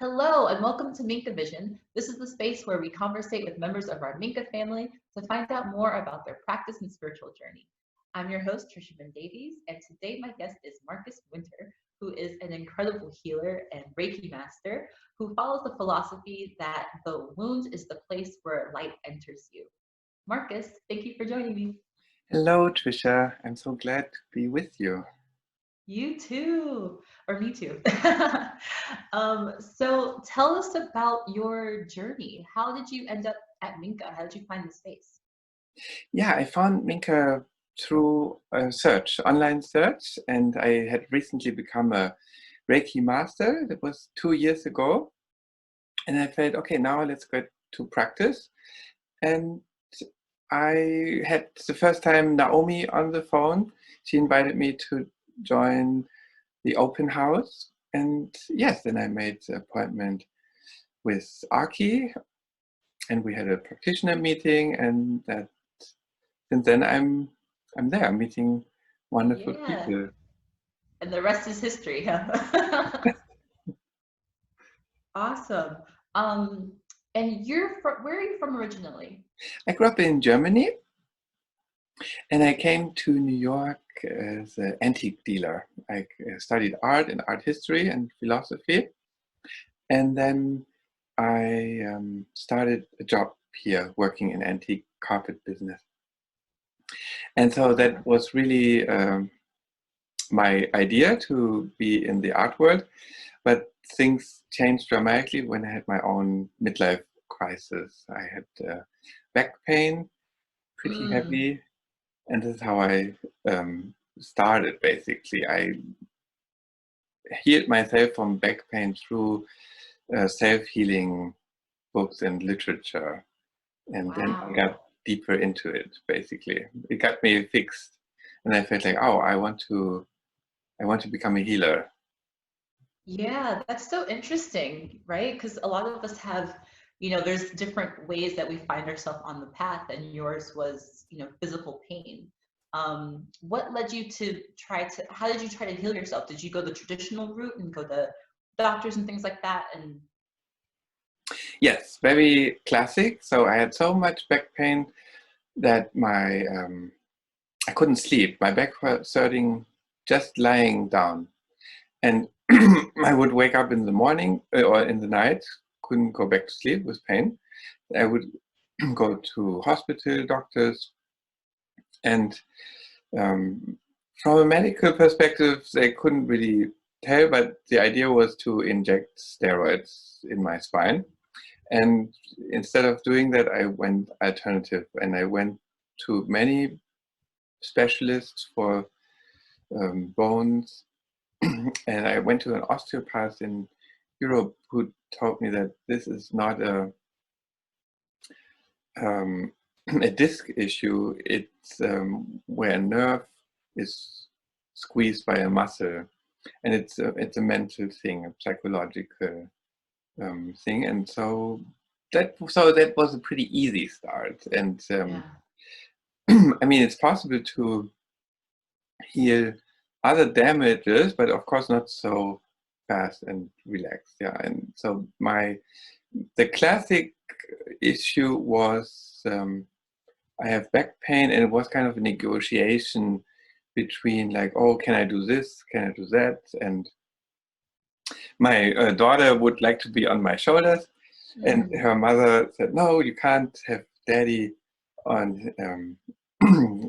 Hello and welcome to MINKA Vision. This is the space where we conversate with members of our MINKA family to find out more about their practice and spiritual journey. I'm your host, Trisha Ben Davies, and today my guest is Markus Winter, who is an incredible healer and Reiki master who follows the philosophy that the wound is the place where light enters you. Markus, thank you for joining me. Hello, Trisha. I'm so glad to be with you. You too, or me too. So tell us about your journey. How did you end up at MINKA? How did you find the space? Yeah, I found MINKA through a search, online search, and I had recently become a Reiki master. That was 2 years ago. And I felt, okay, now let's get to practice. And I had the first time Naomi on the phone. She invited me to join the open house. And yes, then I made the appointment with Aki, and we had a practitioner meeting, and that since then I'm there meeting wonderful people. And the rest is history, huh? Awesome. And where are you from originally? I grew up in Germany, and I came to New York as an antique dealer. I studied art and art history and philosophy, and then I started a job here working in antique carpet business. And so that was really my idea to be in the art world, but things changed dramatically when I had my own midlife crisis. I had back pain, pretty heavy, and this is how I started. Basically, I healed myself from back pain through self-healing books and literature, and then I got deeper into it. Basically, it got me fixed, and I felt like, oh, I want to become a healer. Yeah, that's so interesting, right? Because a lot of us have, there's different ways that we find ourselves on the path, and yours was, physical pain. What led you to how did you try to heal yourself? Did you go the traditional route and go to doctors and things like that? And yes, very classic. So I had so much back pain that I couldn't sleep. My back was hurting just lying down, and I would wake up in the morning or in the night, couldn't go back to sleep with pain. I would go to hospital, doctors, and from a medical perspective, they couldn't really tell, but the idea was to inject steroids in my spine. And instead of doing that, I went alternative, and I went to many specialists for bones. And I went to an osteopath in Europe who told me that this is not a disc issue. It's where a nerve is squeezed by a muscle, and it's a mental thing, a psychological thing. And so that was a pretty easy start. And I mean, it's possible to heal other damages, but of course not so fast and relaxed. Yeah, and so the classic issue was I have back pain, and it was kind of a negotiation between like, oh, can I do this? Can I do that? And my daughter would like to be on my shoulders, and her mother said, no, you can't have daddy on.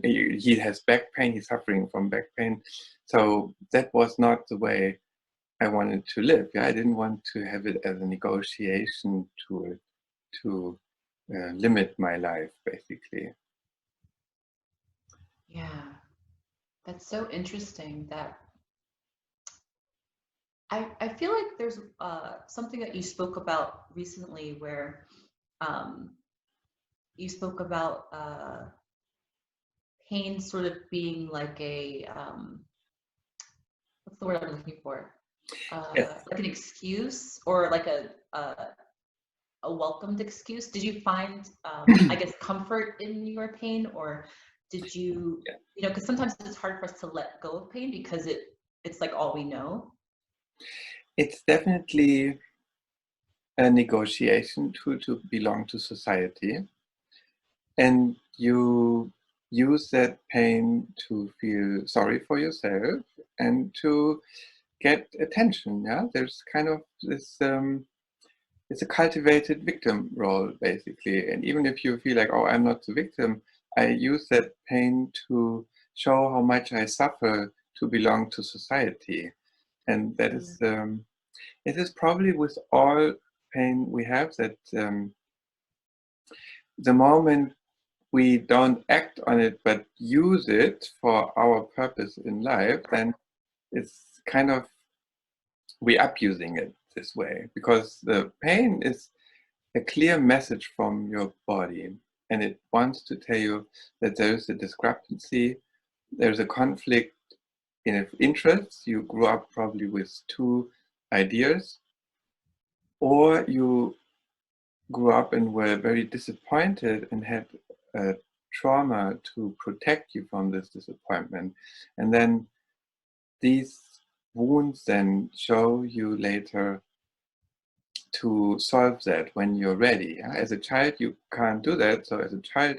He has back pain. He's suffering from back pain. So that was not the way I wanted to live. Yeah, I didn't want to have it as a negotiation tool to limit my life, basically. yeah, that's so interesting that I feel like there's something that you spoke about recently where you spoke about pain sort of being like a what's the word I'm looking for? Yes. Like an excuse or like a welcomed excuse. Did you find I guess comfort in your pain, or did you because sometimes it's hard for us to let go of pain because it's like all we know. It's definitely a negotiation to belong to society, and you use that pain to feel sorry for yourself and to get attention. Yeah, there's kind of this it's a cultivated victim role, basically. And even if you feel like, oh, I'm not the victim, I use that pain to show how much I suffer to belong to society. And that is it is probably with all pain we have, that the moment we don't act on it but use it for our purpose in life, then it's kind of, we abusing it this way, because the pain is a clear message from your body, and it wants to tell you that there is a discrepancy, there's a conflict in interests. You grew up probably with two ideas, or you grew up and were very disappointed and had a trauma to protect you from this disappointment. And then these wounds then show you later to solve that when you're ready. As a child, you can't do that. So as a child,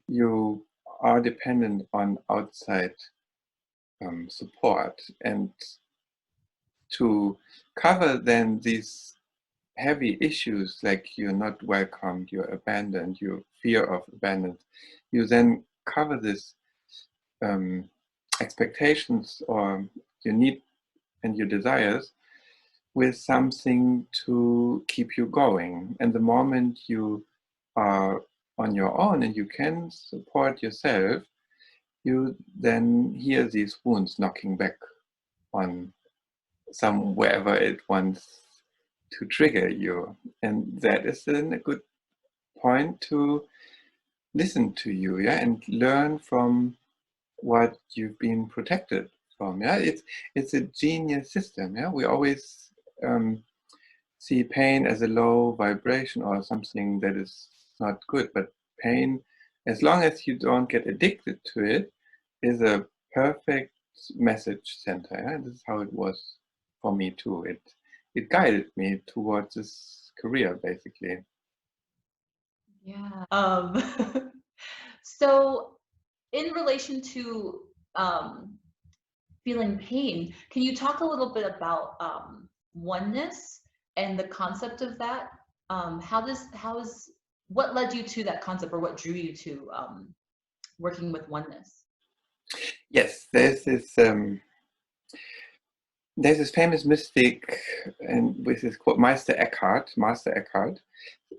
you are dependent on outside support. And to cover then these heavy issues, like you're not welcomed, you're abandoned, your fear of abandonment, you then cover this expectations or your need and your desires with something to keep you going. And the moment you are on your own and you can support yourself, you then hear these wounds knocking back on wherever it wants to trigger you. And that is then a good point to listen to you, yeah, and learn from what you've been protected from. Yeah, it's a genius system. Yeah, we always see pain as a low vibration or something that is not good, but pain, as long as you don't get addicted to it, is a perfect message center. Yeah? This is how it was for me too. It guided me towards this career, basically. Yeah. So in relation to feeling pain, can you talk a little bit about oneness and the concept of that? What led you to that concept, or what drew you to working with oneness? Yes, there's this famous mystic, and with his quote, Master Eckhart.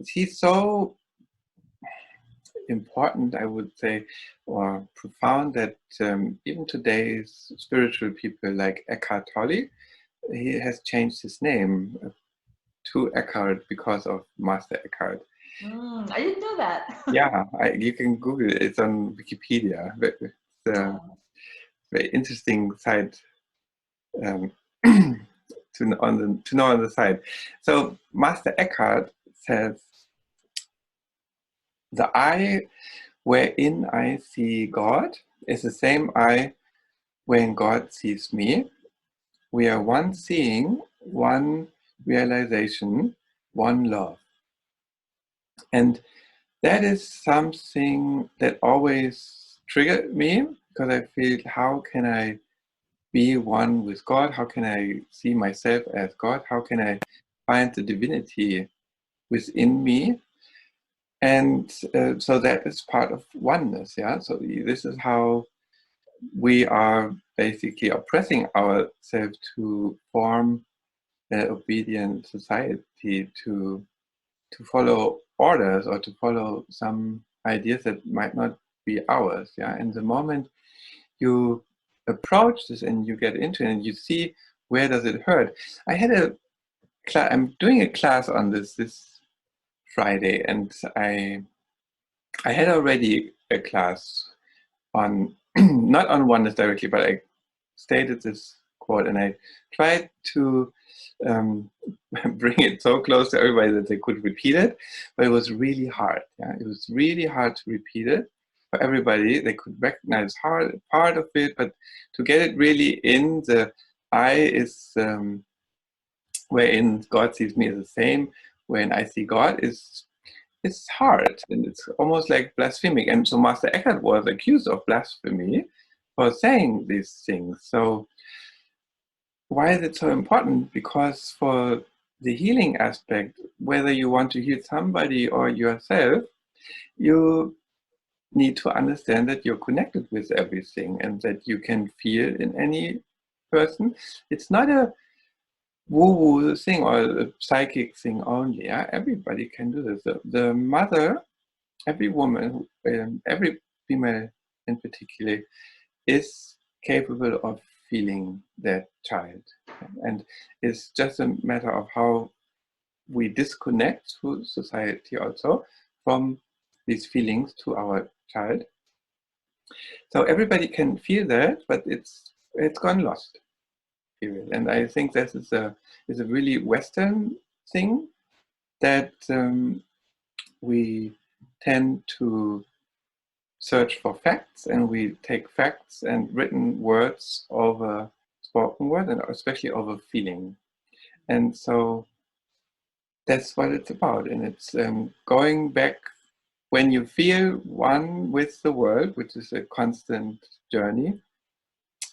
He's so important, I would say, or profound, that even today's spiritual people like Eckhart Tolle, he has changed his name to Eckhart because of Master Eckhart. I didn't know that. Yeah, you can Google it. It's on Wikipedia. It's a very interesting site to know on the site. So Master Eckhart says, the eye wherein I see God is the same eye wherein God sees me. We are one seeing, one realization, one love. And that is something that always triggered me, because I feel, how can I be one with God? How can I see myself as God? How can I find the divinity within me? And so that is part of oneness. Yeah. So this is how we are basically oppressing ourselves to form an obedient society, to follow orders or to follow some ideas that might not be ours. Yeah. And the moment you approach this and you get into it and you see, where does it hurt? I'm doing a class on this Friday, and I had already a class on not on oneness directly, but I stated this quote and I tried to bring it so close to everybody that they could repeat it, but it was really hard. Yeah? It was really hard to repeat it for everybody. They could recognize part of it, but to get it really in, the I is wherein God sees me as the same when I see God is it's hard, and it's almost like blasphemic. And so Master Eckhart was accused of blasphemy for saying these things. So why is it so important? Because for the healing aspect, whether you want to heal somebody or yourself, you need to understand that you're connected with everything and that you can feel in any person. It's not a woo-woo thing or a psychic thing only. Yeah? Everybody can do this. The mother, every woman, every female in particular, is capable of feeling that child. And it's just a matter of how we disconnect through society also from these feelings to our child. So everybody can feel that, but it's gone lost, period. And I think this is a really Western thing that we tend to search for facts, and we take facts and written words over spoken word, and especially over feeling. And so that's what it's about. And it's going back when you feel one with the world, which is a constant journey,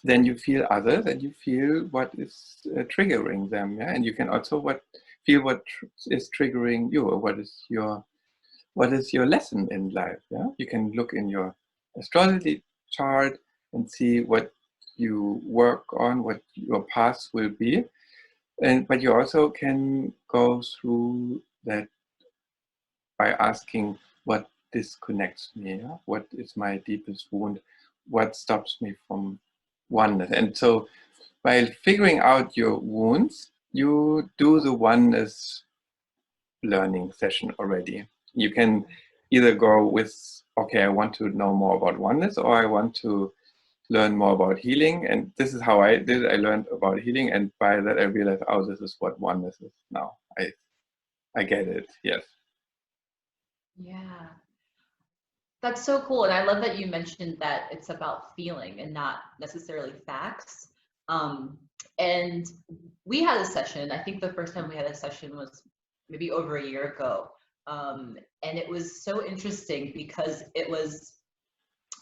then you feel others and you feel what is triggering them. Yeah? And you can also feel what is triggering you, or what is your lesson in life. Yeah? You can look in your astrology chart and see what you work on, what your path will be. But you also can go through that by asking what disconnects me, yeah? What is my deepest wound, what stops me from oneness. And so by figuring out your wounds, you do the oneness learning session already. You can either go with, okay, I want to know more about oneness, or I want to learn more about healing. And this is how I did it. I learned about healing, and by that I realized, oh, this is what oneness is now. I get it, yes. Yeah, that's so cool. And I love that you mentioned that it's about feeling and not necessarily facts. And we had a session, I think the first time we had a session was maybe over a year ago. And it was so interesting because it was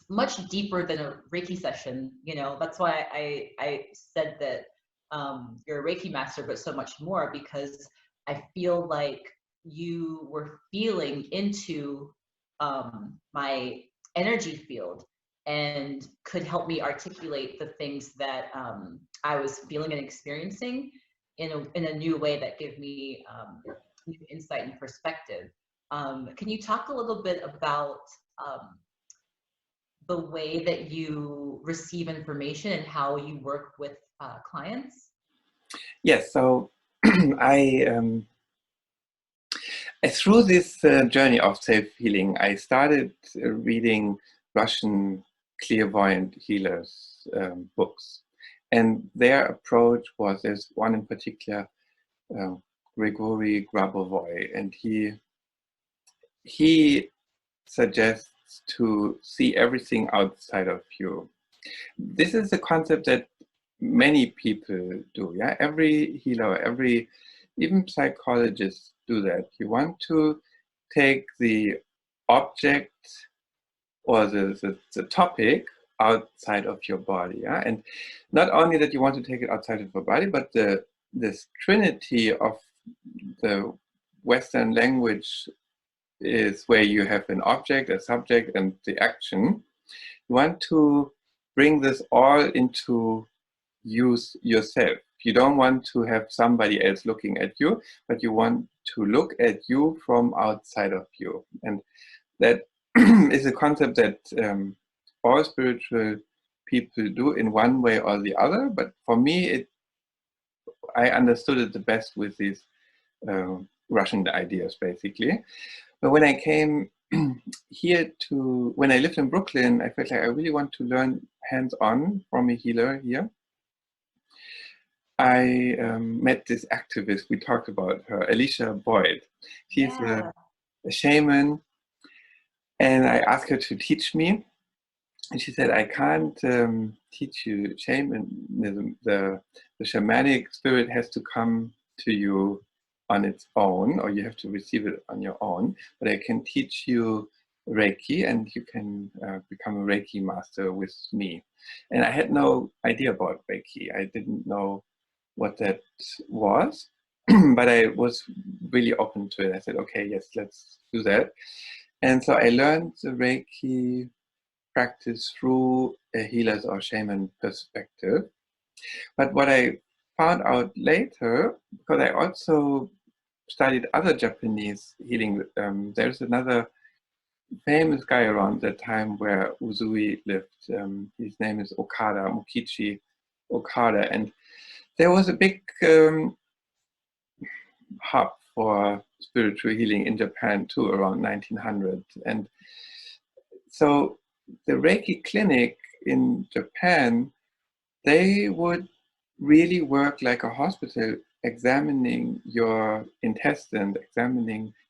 much deeper than a Reiki session. You know, that's why I said that you're a Reiki master, but so much more, because I feel like you were feeling into my energy field and could help me articulate the things that I was feeling and experiencing in a new way that gave me new insight and perspective. Can you talk a little bit about the way that you receive information and how you work with clients? Yes, so through this journey of self-healing, I started reading Russian clairvoyant healers' books. And their approach was, there's one in particular, Grigory Grabovoi, and he suggests to see everything outside of you. This is a concept that many people do. Yeah, every healer, even psychologists do that. You want to take the object or the topic outside of your body. Yeah, and not only that you want to take it outside of your body, but this trinity of the Western language is where you have an object, a subject, and the action. You want to bring this all into use yourself. You don't want to have somebody else looking at you, but you want to look at you from outside of you. And that is a concept that all spiritual people do in one way or the other. But for me, I understood it the best with these Russian ideas, basically. But when I came here when I lived in Brooklyn, I felt like I really want to learn hands-on from a healer here. I met this activist, we talked about her, Alicia Boyd. She's a shaman, and I asked her to teach me. And she said, I can't teach you shamanism. The shamanic spirit has to come to you on its own, or you have to receive it on your own, but I can teach you Reiki, and you can become a Reiki master with me. And I had no idea about Reiki. I didn't know what that was, but I was really open to it. I said, okay, yes, let's do that. And so I learned the Reiki practice through a healer's or shaman perspective. But what I found out later, because I also studied other Japanese healing, there's another famous guy around that time where Uzui lived. His name is Okada, Mukichi Okada. And there was a big hub for spiritual healing in Japan too, around 1900. And so the Reiki clinic in Japan, they would really work like a hospital, examining your intestine,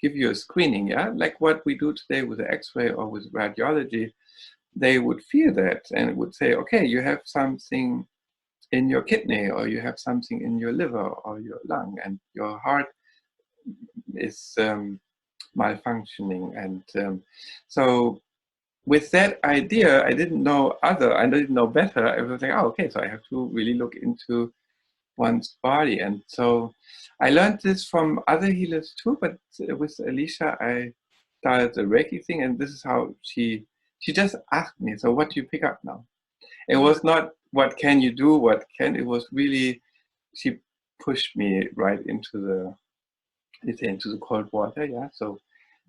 give you a screening, yeah? Like what we do today with the X-ray or with radiology. They would feel that and would say, okay, you have something in your kidney, or you have something in your liver or your lung, and your heart is malfunctioning. And so with that idea, I didn't know better. I was like, oh, okay, so I have to really look into one's body. And so I learned this from other healers too, but with Alicia, I started the Reiki thing, and this is how she just asked me, so what do you pick up now? It was not, what can you do, it was really, she pushed me right into the cold water, yeah. So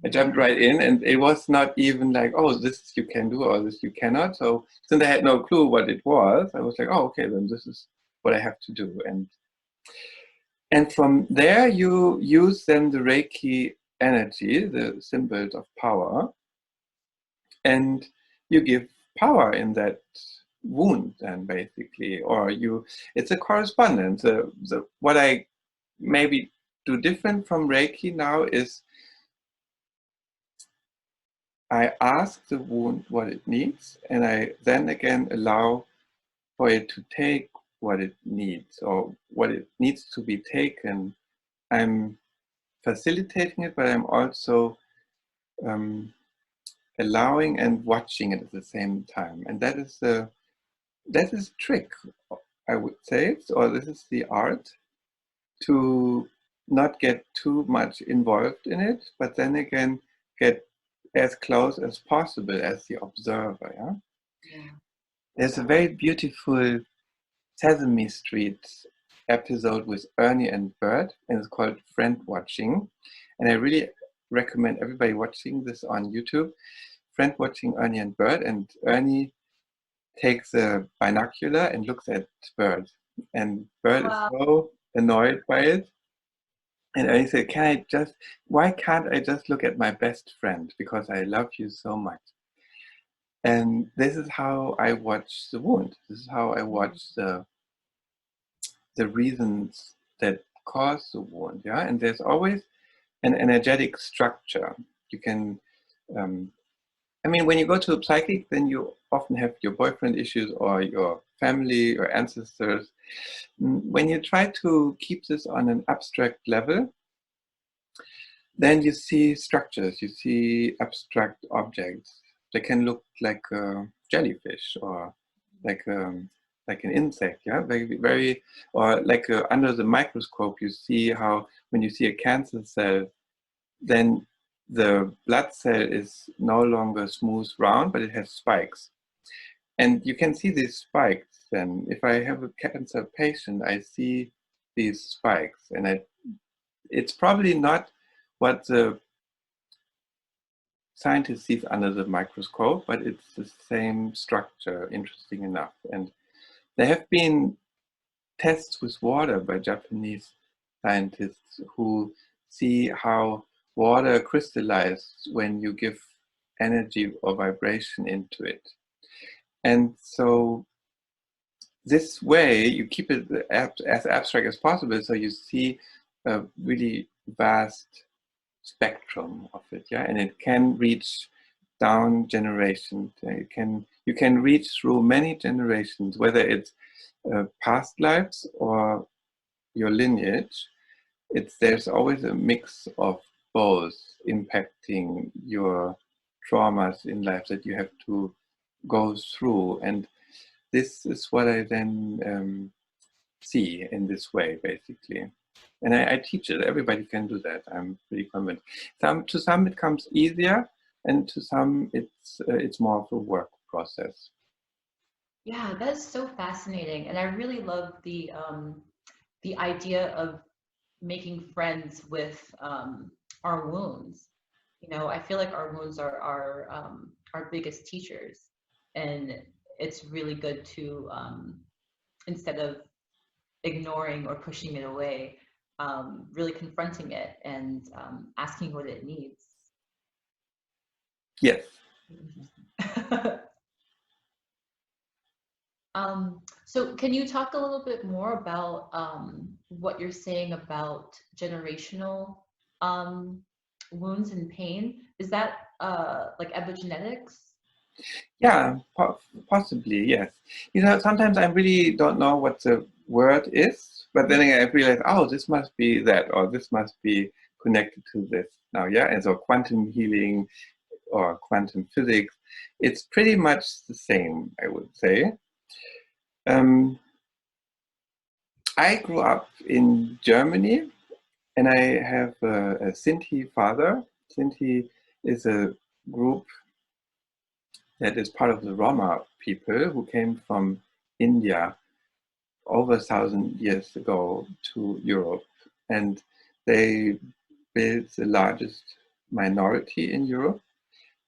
I jumped right in, and it was not even like, oh, this you can do or this you cannot. So since I had no clue what it was, I was like, oh, okay, then this is what I have to do. And from there, you use then the Reiki energy, the symbols of power, and you give power in that wound, then basically, or it's a correspondence. What I maybe do different from Reiki now is I ask the wound what it needs, and I then again allow for it to take what it needs, or what it needs to be taken. I'm facilitating it, but I'm also allowing and watching it at the same time. And that is a trick, I would say, or this is the art, to not get too much involved in it, but then again get as close as possible as the observer. Yeah? There's a very beautiful Sesame Street episode with Ernie and Bert, and it's called Friend Watching. And I really recommend everybody watching this on YouTube. Friend Watching Ernie and Bert, and Ernie takes a binocular and looks at Bert, and Bert is so annoyed by it. And Ernie said, why can't I just look at my best friend, because I love you so much. And this is how I watch the wound. This is how I watch the reasons that cause the wound. Yeah, and there's always an energetic structure. You can, when you go to a psychic, then you often have your boyfriend issues or your family or ancestors. When you try to keep this on an abstract level, then you see structures, you see abstract objects. They can look like a jellyfish, or like an insect, yeah, very, or like under the microscope, you see how when you see a cancer cell, then the blood cell is no longer smooth round, but it has spikes. And you can see these spikes. Then if I have a cancer patient, I see these spikes, and it's probably not what the scientist sees under the microscope, but it's the same structure, interesting enough. And there have been tests with water by Japanese scientists who see how water crystallizes when you give energy or vibration into it. And so this way you keep it as abstract as possible, so you see a really vast spectrum of it, yeah, and it can reach down generations. You can reach through many generations, whether it's past lives or your lineage, there's always a mix of both impacting your traumas in life that you have to go through. And this is what I then see in this way, basically. And I teach it. Everybody can do that. I'm pretty convinced. To some it comes easier, and to some it's more of a work process. Yeah, that's so fascinating, and I really love the idea of making friends with our wounds. You know, I feel like our wounds are our biggest teachers, and it's really good to instead of ignoring or pushing it away, really confronting it and asking what it needs. Yes. So can you talk a little bit more about what you're saying about generational wounds and pain? Is that like epigenetics? Yeah, possibly, yes. You know, sometimes I really don't know what the word is, but then I realize, oh, this must be that, or this must be connected to this now, yeah? And so quantum healing or quantum physics, it's pretty much the same, I would say. I grew up in Germany, and I have a Sinti father. Sinti is a group that is part of the Roma people who came from India over 1,000 years ago to Europe. And they built the largest minority in Europe,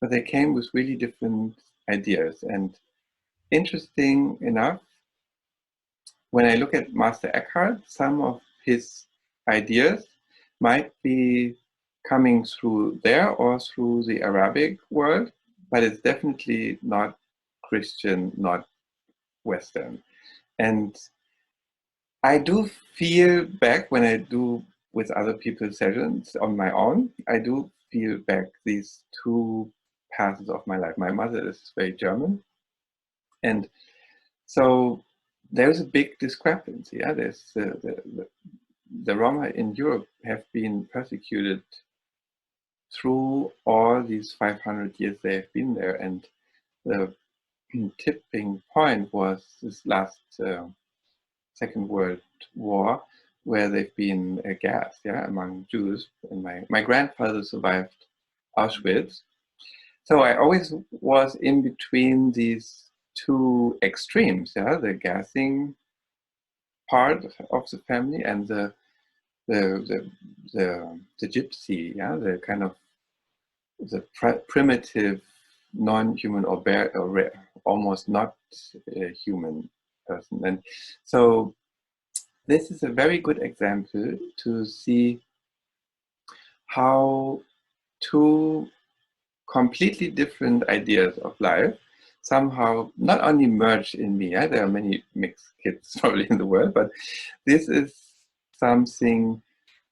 but they came with really different ideas. And interesting enough, when I look at Master Eckhart, some of his ideas might be coming through there or through the Arabic world, but it's definitely not Christian, not Western. And I do feel back when I do with other people's sessions on my own, I do feel back these two paths of my life. My mother is very German. And so there's a big discrepancy. Yeah? There's the Roma in Europe have been persecuted through all these 500 years they have been there. And the tipping point was this last Second World War, where they've been gassed, yeah, among Jews. And my grandfather survived Auschwitz. So I always was in between these two extremes, yeah, the gassing part of the family and the gypsy, yeah, the kind of the primitive, non-human or almost not human person. And so this is a very good example to see how two completely different ideas of life somehow not only merge in me, yeah, there are many mixed kids probably in the world, but this is something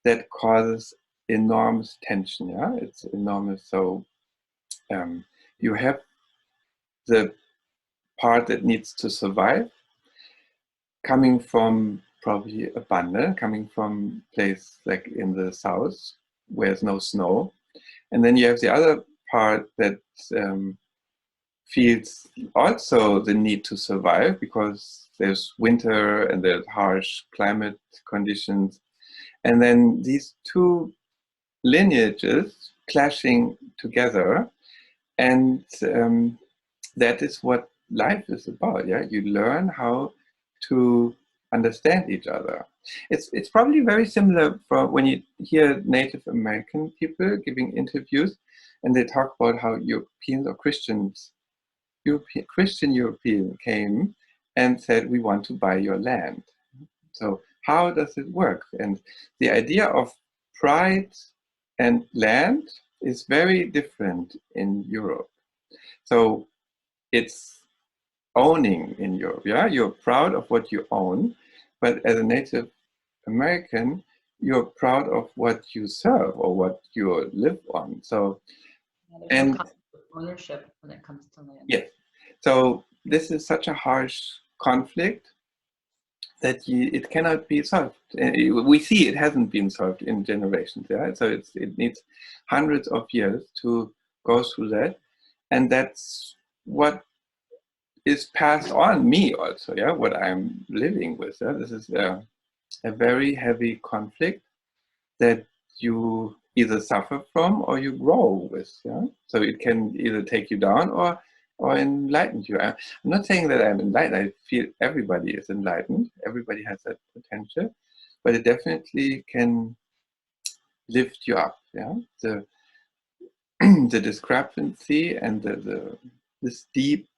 that causes enormous tension, yeah, it's enormous. So you have the part that needs to survive, coming from probably abundant, coming from place like in the south where there's no snow. And then you have the other part that feels also the need to survive because there's winter and there's harsh climate conditions. And then these two lineages clashing together. And that is what life is about. Yeah, you learn how to understand each other. It's probably very similar from when you hear Native American people giving interviews, and they talk about how Europeans or Christian European came and said, "We want to buy your land." So how does it work? And the idea of pride and land is very different in Europe. So it's owning in Europe, yeah? You're proud of what you own, but as a Native American, you're proud of what you serve or what you live on. So, Yeah, there's no and concept of ownership when it comes to land. yes, so this is such a harsh conflict that it cannot be solved. We see it hasn't been solved in generations, yeah. So it needs hundreds of years to go through that, and that's what is passed on me also, yeah. What I'm living with, yeah. This is a very heavy conflict that you either suffer from or you grow with, yeah. So it can either take you down or enlighten you. I'm not saying that I'm enlightened. I feel everybody is enlightened. Everybody has that potential, but it definitely can lift you up, yeah. The the discrepancy and this deep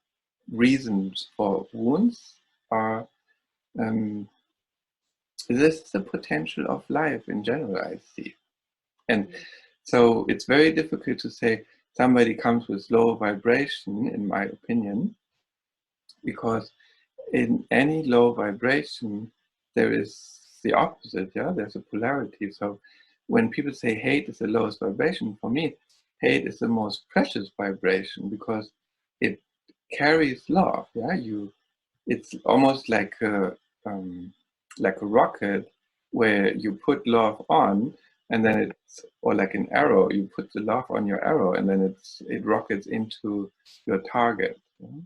reasons for wounds are this is the potential of life in general, I see. And so it's very difficult to say somebody comes with low vibration, in my opinion, because in any low vibration, there is the opposite, yeah? There's a polarity. So when people say hate is the lowest vibration, for me, hate is the most precious vibration because it carries love, yeah? It's almost like a rocket where you put love on, and then it's, or like an arrow, you put the love on your arrow, and then it rockets into your target.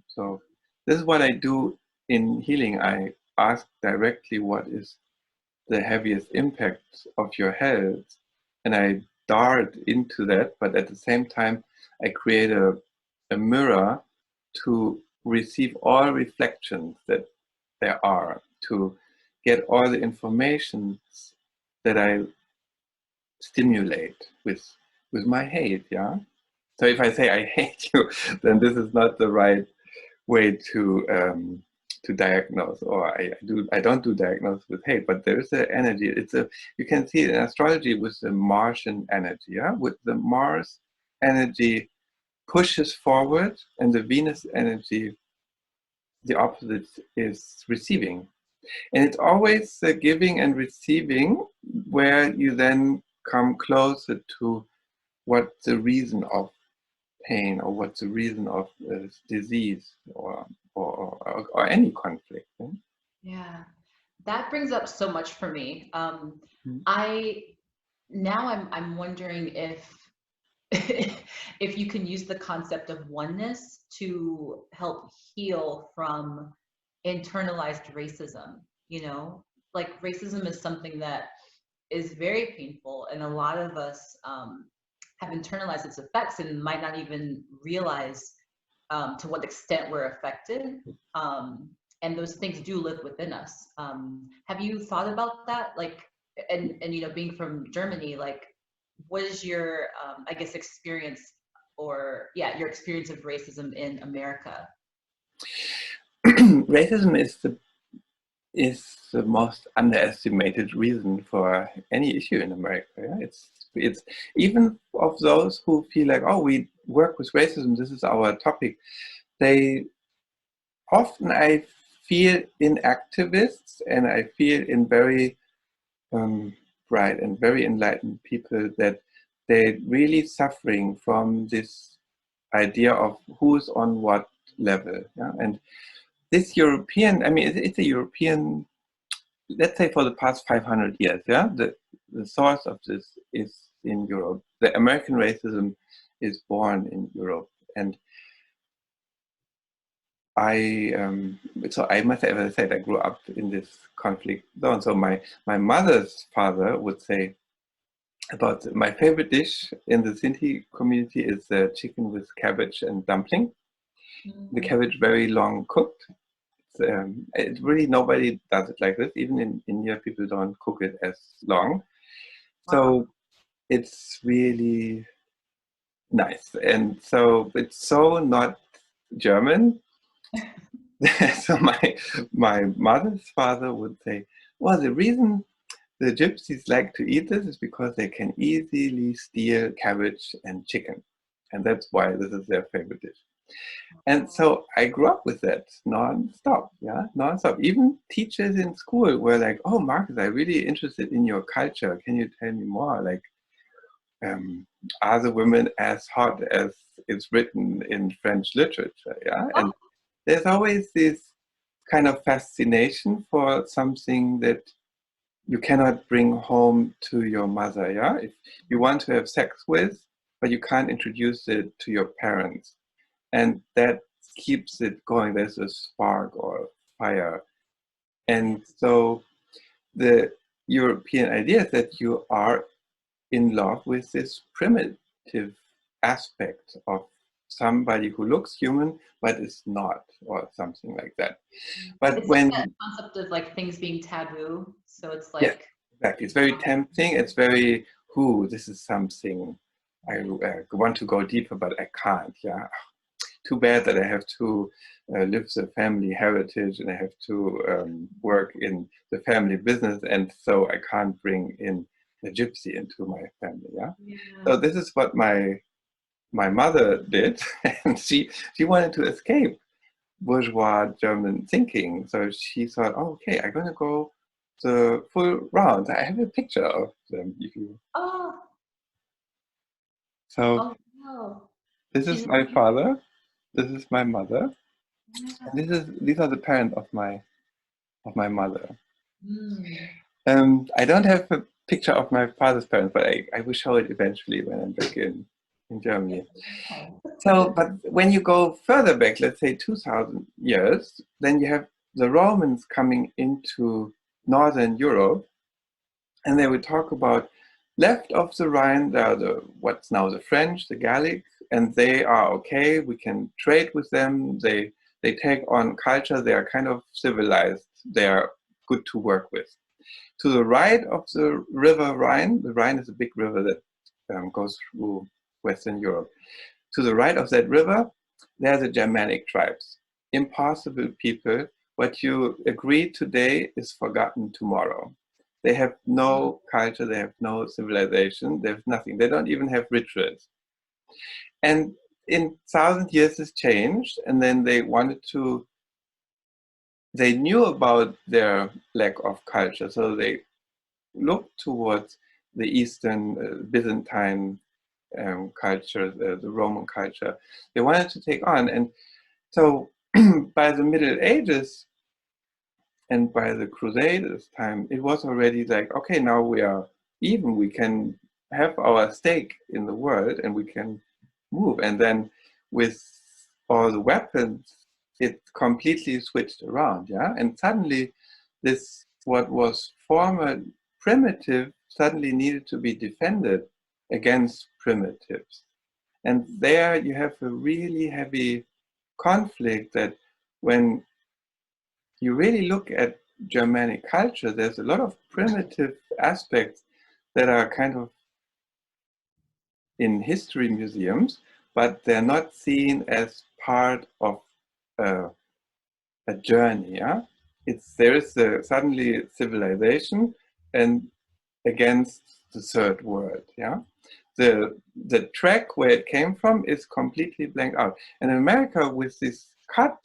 So this is what I do in healing. I ask directly what is the heaviest impact of your health, and I dart into that, but at the same time I create a mirror to receive all reflections that there are, to get all the information that I stimulate with my hate, yeah. So if I say I hate you, then this is not the right way to diagnose, or I don't do diagnose with hate, but there is an energy. You can see it in astrology with the Martian energy, yeah. With the Mars energy pushes forward, and the Venus energy, the opposite, is receiving. And it's always the giving and receiving where you then come closer to what's the reason of pain, or what's the reason of disease, or any conflict. Yeah? Yeah, that brings up so much for me. Mm. I'm wondering if if you can use the concept of oneness to help heal from internalized racism. You know, like racism is something that is very painful, and a lot of us have internalized its effects and might not even realize to what extent we're affected. And those things do live within us. Have you thought about that? Like, and you know, being from Germany, like, what is your, I guess, experience, or yeah, your experience of racism in America? Racism is the most underestimated reason for any issue in America. Yeah? It's even of those who feel like, oh, we work with racism, this is our topic. They often, I feel in activists, and I feel in very bright and very enlightened people, that they're really suffering from this idea of who's on what level. Yeah? And this European, I mean, it's a European, let's say for the past 500 years, yeah, the source of this is in Europe. The American racism is born in Europe. And so I must have, as I said, I grew up in this conflict zone. So my mother's father would say about my favorite dish in the Sinti community is chicken with cabbage and dumpling. The cabbage very long cooked. It really, nobody does it like this. Even in India, people don't cook it as long. So it's really nice. And so it's so not German. So my mother's father would say, well, the reason the gypsies like to eat this is because they can easily steal cabbage and chicken. And that's why this is their favorite dish. And so I grew up with that non-stop, yeah, non-stop. Even teachers in school were like, oh, Markus, I'm really interested in your culture. Can you tell me more? Like, are the women as hot as it's written in French literature? Yeah. And there's always this kind of fascination for something that you cannot bring home to your mother, yeah? If you want to have sex with, but you can't introduce it to your parents. And that keeps it going. There's a spark or fire. And so the European idea is that you are in love with this primitive aspect of somebody who looks human but is not, or something like that. But it's when like that concept of like things being taboo, so it's yeah, like exactly, it's very tempting. It's very, this is something I want to go deeper, but I can't. Yeah, too bad that I have to live the family heritage and I have to work in the family business, and so I can't bring in a gypsy into my family. Yeah, so this is what my mother did, and she wanted to escape bourgeois German thinking. So she thought, oh, okay, I'm going to go the full round. I have a picture of them. If you... oh So oh no. this is my father. This is my mother. And these are the parents of my mother. I don't have a picture of my father's parents, but I will show it eventually when I'm back in Germany. So, but when you go further back, let's say 2000 years, then you have the Romans coming into Northern Europe, and they would talk about left of the Rhine, there are what's now the French, the Gallic, and they are okay, we can trade with them, they take on culture, they are kind of civilized, they are good to work with. To the right of the river Rhine, the Rhine is a big river that goes through Western Europe. To the right of that river, there are the Germanic tribes. Impossible people. What you agree today is forgotten tomorrow. They have no culture, they have no civilization, they have nothing. They don't even have rituals. And in 1,000 years this changed, and then they knew about their lack of culture, so they looked towards the Eastern Byzantine culture, the Roman culture. They wanted to take on. And so by the Middle Ages and by the Crusaders time, it was already like, okay, now we are even, we can have our stake in the world and we can move. And then with all the weapons, it completely switched around, yeah? And suddenly this, what was former primitive, suddenly needed to be defended against primitives. And there you have a really heavy conflict that when you really look at Germanic culture, there's a lot of primitive aspects that are kind of in history museums, but they're not seen as part of a journey. Yeah, there is suddenly civilization and against the third world. Yeah, the track where it came from is completely blanked out. And in America, with this cut,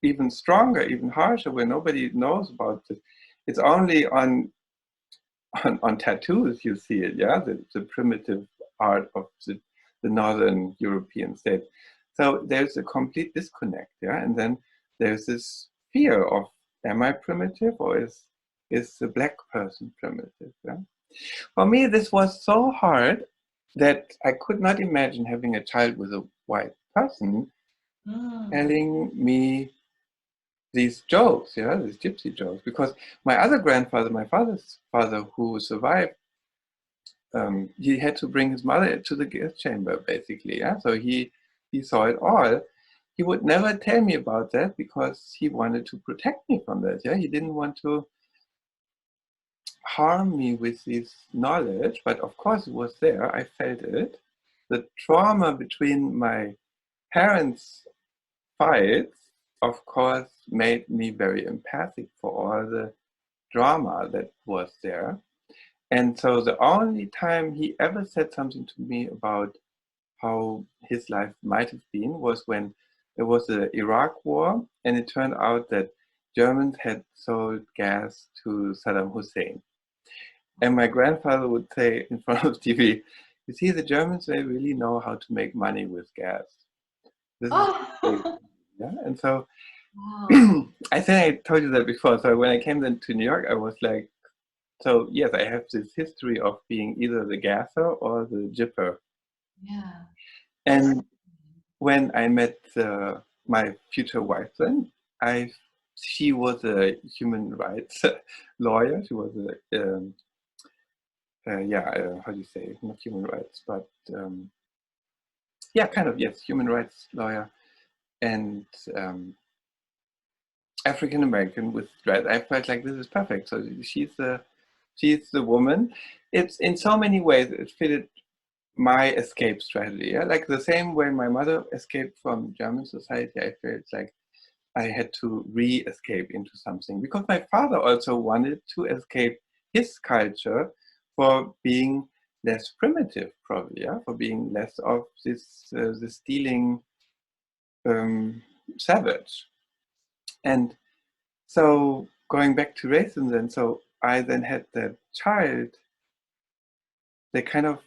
even stronger, even harsher, where nobody knows about this, it's only on tattoos you see it. Yeah, the primitive art of the Northern European states. So there's a complete disconnect. Yeah, and then there's this fear of, am I primitive, or is the black person primitive? Yeah. For me, this was so hard that I could not imagine having a child with a white person telling me these jokes, yeah, these gypsy jokes. Because my other grandfather, my father's father, who survived, he had to bring his mother to the gas chamber, basically. Yeah, so he saw it all. He would never tell me about that because he wanted to protect me from that. Yeah, he didn't want to harm me with this knowledge, but of course it was there. I felt it. The trauma between my parents' fights, of course, made me very empathic for all the drama that was there. And so the only time he ever said something to me about how his life might have been was when there was the Iraq war, and it turned out that Germans had sold gas to Saddam Hussein. And my grandfather would say in front of TV, you see, the Germans, they really know how to make money with gas. This is, yeah. And so Wow. I think I told you that before. So when I came then to New York, I was like, so yes, I have this history of being either the gasser or the jipper. Yeah. That's And when I met my future wife, then she was a human rights lawyer. She was how do you say, not human rights, but yeah, kind of, yes, human rights lawyer, and African American with dread. I felt like this is perfect. So she's the woman. It's in so many ways it fitted my escape strategy. Yeah? Like the same way my mother escaped from German society, I felt like I had to re-escape into something, because my father also wanted to escape his culture for being less primitive, probably, yeah, for being less of this stealing savage. And so going back to racism, then, so I then had that child. They kind of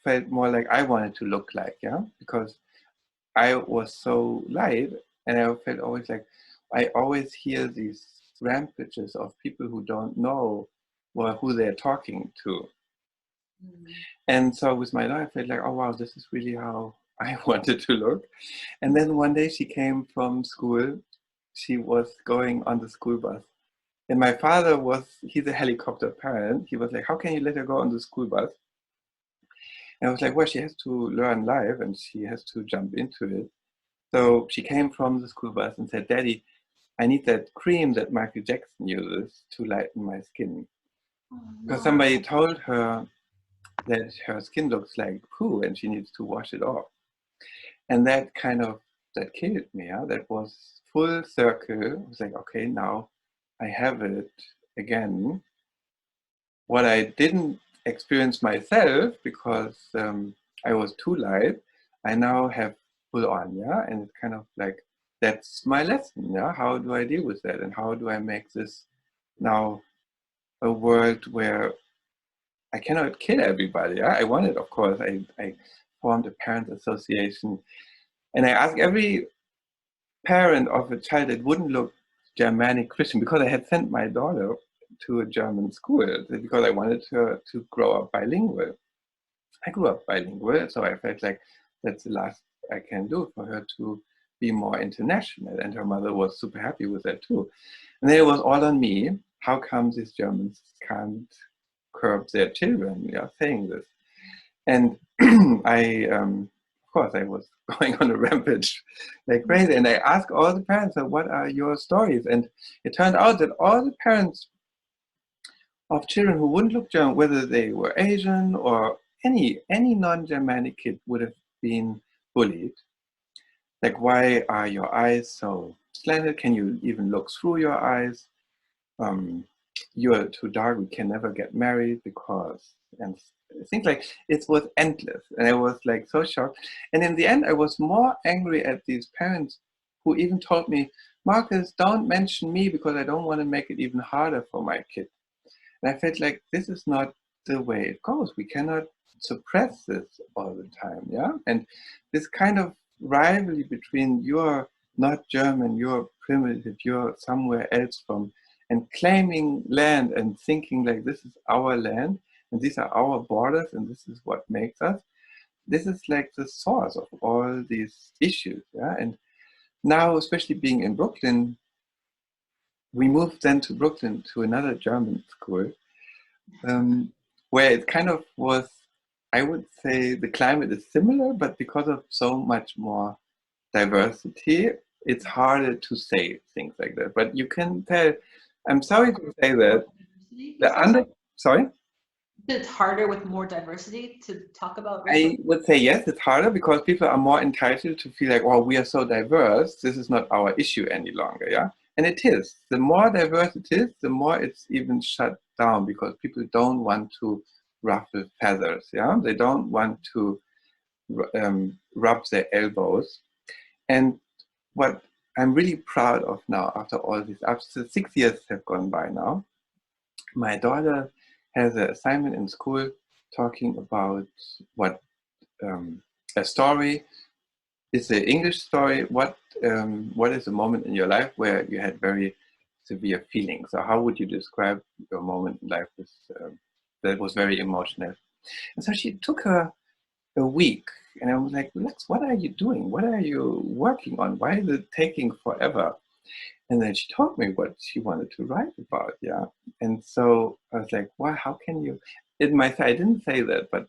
felt more like I wanted to look like, yeah, because I was so light, and I felt always like I always hear these rampages of people who don't know who they're talking to. And so with my life, I felt like, oh wow, this is really how I wanted to look. And then one day she came from school. She was going on the school bus. And my father he's a helicopter parent. He was like, how can you let her go on the school bus? And I was like, well, she has to learn life and she has to jump into it. So she came from the school bus and said, Daddy, I need that cream that Michael Jackson uses to lighten my skin. oh, Because no. somebody told her that her skin looks like poo and she needs to wash it off. And that killed me. Yeah? That was full circle. I was like, okay, now I have it again. What I didn't experience myself because I was too light, I now have full on, yeah, and it's kind of like that's my lesson, yeah. How do I deal with that, and how do I make this now a world where I cannot kill everybody? Yeah? I wanted, of course, I formed a parent association, and I asked every parent of a child that wouldn't look Germanic Christian, because I had sent my daughter to a German school because I wanted her to grow up bilingual. I grew up bilingual, so I felt like that's the last I can do for her to be more international. And her mother was super happy with that too. And then it was all on me. How come these Germans can't curb their children? Yeah, saying this. And of course, I was going on a rampage like crazy. And I asked all the parents, so what are your stories? And it turned out that all the parents of children who wouldn't look German, whether they were Asian or any non-Germanic kid, would have been bullied. Like, why are your eyes so slanted? Can you even look through your eyes? You are too dark. We can never get married because, and things like it was endless. And I was like so shocked. And in the end, I was more angry at these parents who even told me, Marcus, don't mention me because I don't want to make it even harder for my kid. And I felt like this is not the way it goes. We cannot suppress this all the time, yeah? And this kind of rivalry between you're not German, you're primitive, you're somewhere else from, and claiming land and thinking like this is our land and these are our borders and this is what makes us. This is like the source of all these issues, yeah? And now, especially being in Brooklyn, we moved then to Brooklyn to another German school, where it kind of was, I would say the climate is similar, but because of so much more diversity, it's harder to say things like that. But you can tell, I'm sorry to say that, Diversity, you the said? sorry? It's harder with more diversity to talk about racial. I would say yes, it's harder because people are more entitled to feel like, oh, we are so diverse, this is not our issue any longer, yeah? And it is. The more diverse it is, the more it's even shut down because people don't want to ruffle feathers, yeah? They don't want to rub their elbows. And what I'm really proud of now, after all this, after 6 years have gone by now, my daughter has an assignment in school talking about what a story is the English story. What is a moment in your life where you had very severe feelings? So how would you describe your moment in life that was very emotional? And so she took her a week, and I was like, Lex, what are you doing? What are you working on? Why is it taking forever? And then she told me what she wanted to write about, yeah. And so I was like, wow, how can you, I didn't say that, but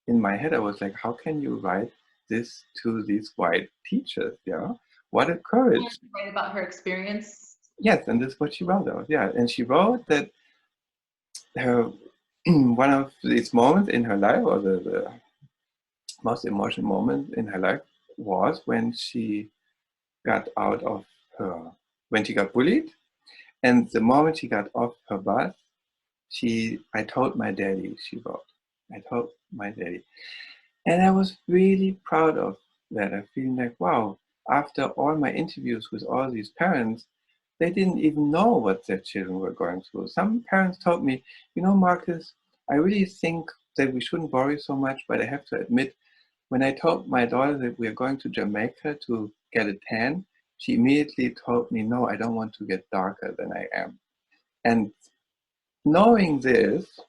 in my head I was like, how can you write this to these white teachers, yeah? What a courage. Write about her experience. Yes, and this is what she wrote about, yeah. And she wrote that her one of these moments in her life, or the most emotional moment in her life, was when she got out of her, when she got bullied. And the moment she got off her bus, I told my daddy, she wrote. I told my daddy. And I was really proud of that. I feel like, wow, after all my interviews with all these parents, they didn't even know what their children were going through. Some parents told me, you know, Marcus, I really think that we shouldn't worry so much, but I have to admit, when I told my daughter that we are going to Jamaica to get a tan, she immediately told me, no, I don't want to get darker than I am. And knowing this,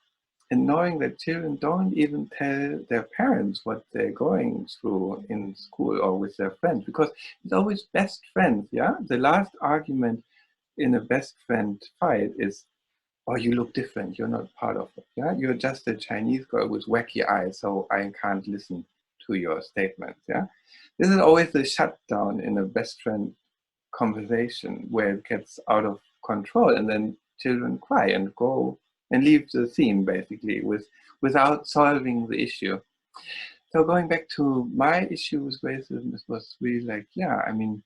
and knowing that children don't even tell their parents what they're going through in school or with their friends, because it's always best friends, yeah? The last argument in a best friend fight is, oh, you look different, you're not part of it, yeah? You're just a Chinese girl with wacky eyes, so I can't listen to your statements, yeah? This is always the shutdown in a best friend conversation where it gets out of control, and then children cry and go and leave the scene basically without solving the issue. So going back to my issue with racism, it was really like, yeah, I mean,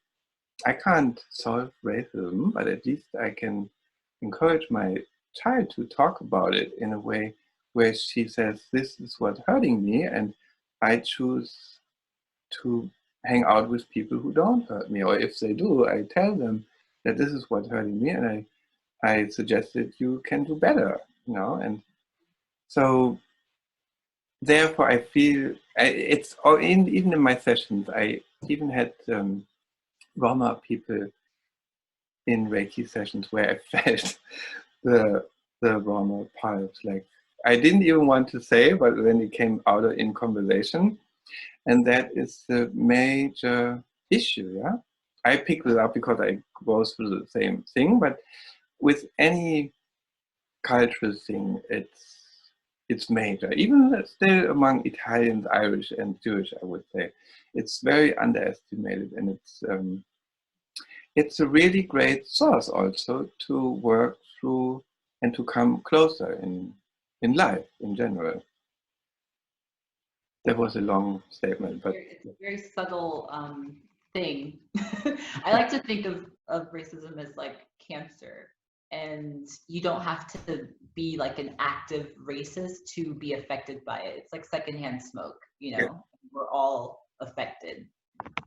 I can't solve racism, but at least I can encourage my child to talk about it in a way where she says, this is what's hurting me, and I choose to hang out with people who don't hurt me. Or if they do, I tell them that this is what's hurting me, and I suggest that you can do better, you know. And so therefore I feel it's all even in my sessions, I even had Roma people in Reiki sessions where I felt the Roma pulse. Like, I didn't even want to say, but then it came out in conversation. And that is the major issue, yeah? I picked it up because I go through the same thing, but with any cultural thing, it's major. Even still among Italians, Irish, and Jewish, I would say. It's very underestimated, and it's a really great source also to work through and to come closer in life in general. That was a long statement, but it's a very subtle thing. I like to think of racism as like cancer, and you don't have to be like an active racist to be affected by it. It's like secondhand smoke, you know. yeah. We're all affected,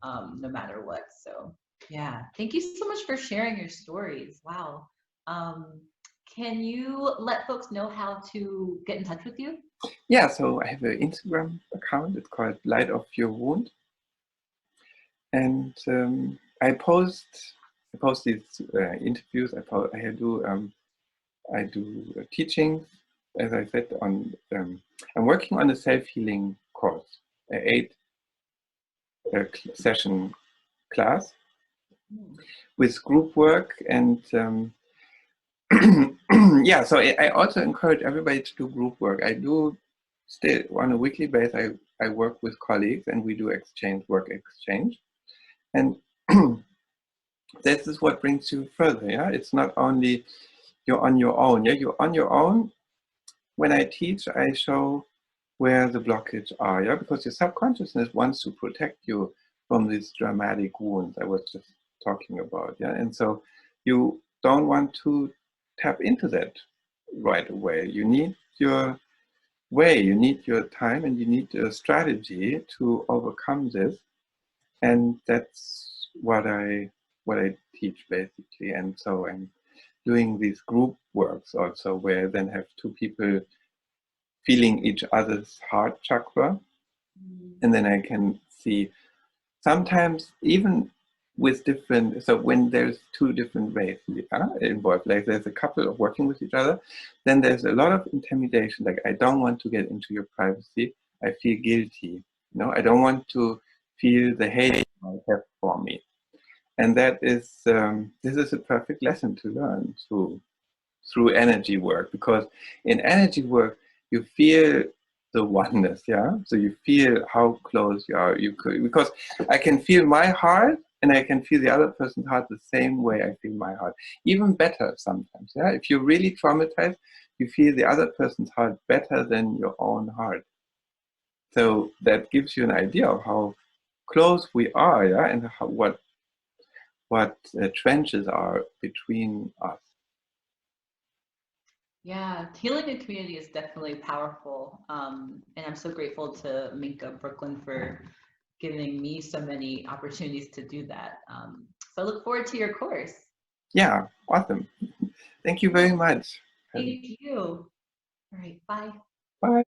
no matter what. So yeah, thank you so much for sharing your stories. Wow. Can you let folks know how to get in touch with you? Yeah, so I have an Instagram account. It's called Light of Your Wound, and I post these interviews. I do teaching, as I said. I'm working on a self-healing course, an 8-session class with group work, and yeah. So I also encourage everybody to do group work. I do still on a weekly basis. I work with colleagues, and we do work exchange, and this is what brings you further. Yeah, it's not only you're on your own. Yeah, you're on your own. When I teach, I show where the blockages are. Yeah, because your subconsciousness wants to protect you from these dramatic wounds I was just talking about. Yeah, and so you don't want to tap into that right away. You need your way, you need your time, and you need a strategy to overcome this. And that's what I teach basically. And so I'm doing these group works also, where I then have two people feeling each other's heart chakra, and then I can see sometimes even with different, so when there's two different ways involved, like there's a couple of working with each other, then there's a lot of intimidation, like I don't want to get into your privacy, I feel guilty, I don't want to feel the hate you might have for me. And that is, this is a perfect lesson to learn through energy work, because in energy work, you feel the oneness, so you feel how close you are. Because I can feel my heart and I can feel the other person's heart the same way I feel my heart, even better sometimes. If you're really traumatized, you feel the other person's heart better than your own heart. So that gives you an idea of how close we are, and what trenches are between us. Yeah, healing in community is definitely powerful. And I'm so grateful to MINKA Brooklyn for giving me so many opportunities to do that. So I look forward to your course. Yeah, awesome. Thank you very much. Thank you. All right, bye. Bye.